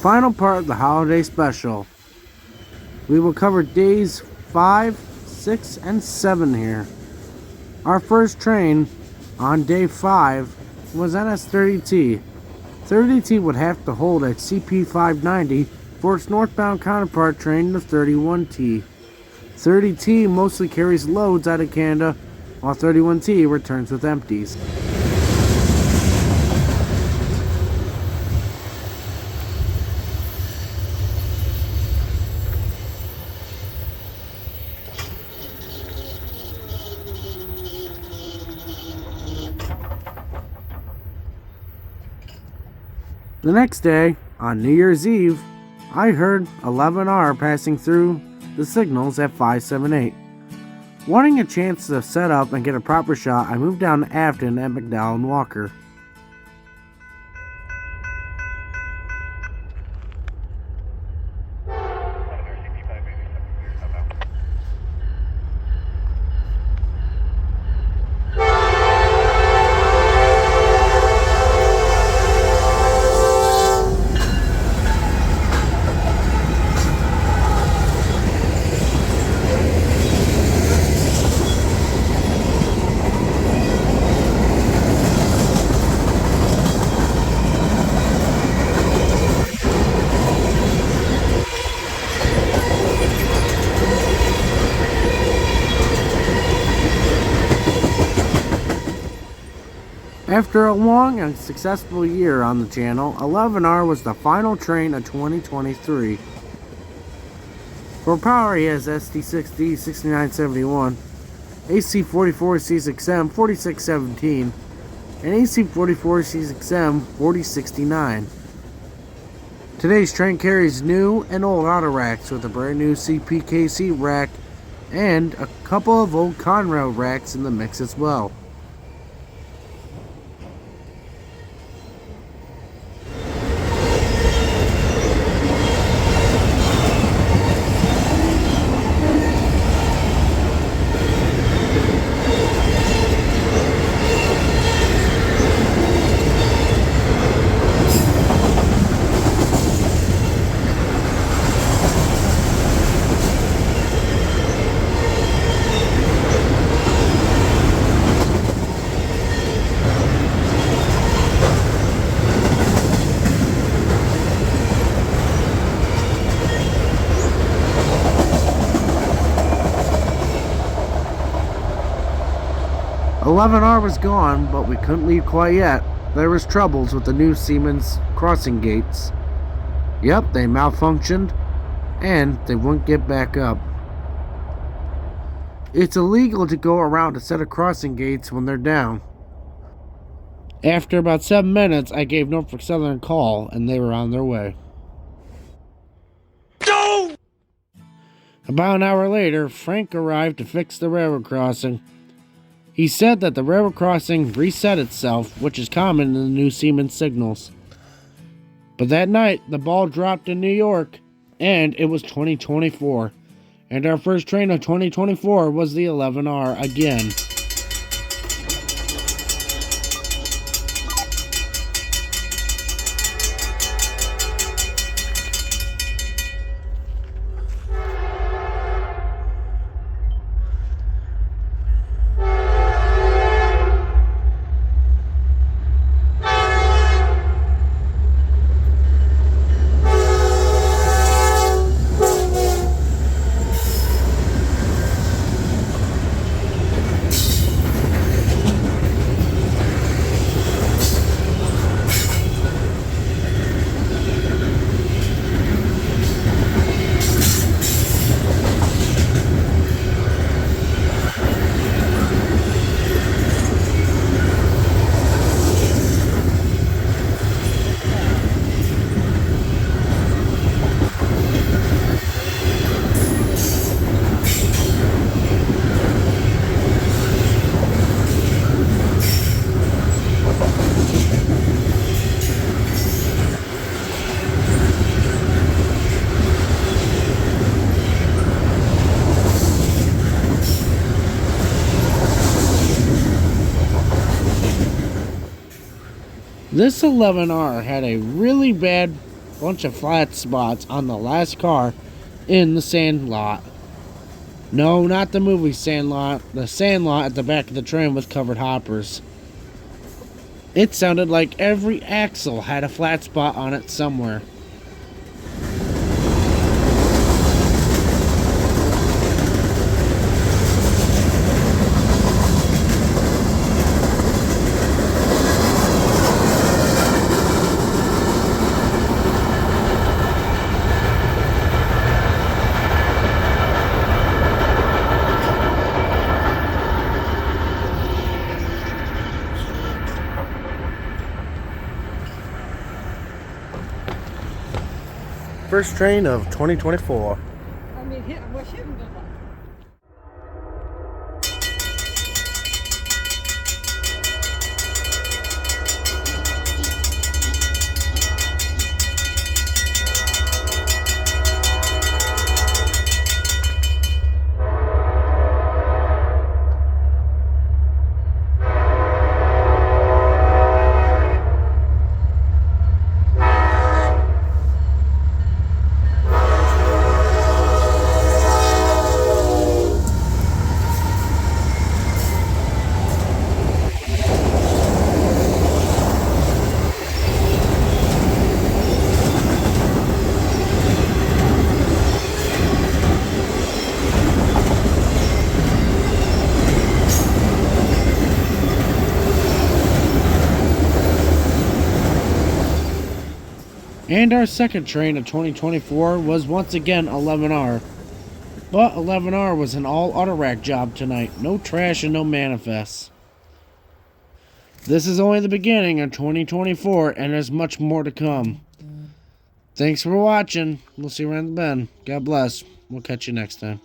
final part of the holiday special. We will cover days 5, 6, and 7 here. Our first train on day 5 was NS30T. 30T would have to hold at CP 590 for its northbound counterpart train, the 31T. 30T mostly carries loads out of Canada, while 31T returns with empties. The next day, on New Year's Eve, I heard 11R passing through the signals at 578. Wanting a chance to set up and get a proper shot, I moved down to Afton at McDowell and Walker. 'After a long and successful year on the channel, 11R was the final train of 2023. For power, he has ST6D 6971, AC44 C6M 4617, and AC44 C6M 4069. Today's train carries new and old auto racks with a brand new CPKC rack and a couple of old Conrail racks in the mix as well. R was gone, but we couldn't leave quite yet. There was troubles with the new Siemens crossing gates. Yep, they malfunctioned, and they wouldn't get back up. It's illegal to go around a set of crossing gates when they're down. After about 7 minutes, I gave Norfolk Southern a call, and they were on their way. No! About an hour later, Frank arrived to fix the railroad crossing. He said that the railroad crossing reset itself, which is common in the new Siemens signals. But that night, the ball dropped in New York, and it was 2024. And our first train of 2024 was the 11R again. This 11R had a really bad bunch of flat spots on the last car in the sand lot. No, not the movie Sandlot. The sand lot at the back of the train with covered hoppers. It sounded like every axle had a flat spot on it somewhere. First train of 2024. And our second train of 2024 was once again 11R. But 11R was an all auto rack job tonight. No trash and no manifests. This is only the beginning of 2024 and there's much more to come. Thanks for watching. We'll see you around the bend. God bless. We'll catch you next time.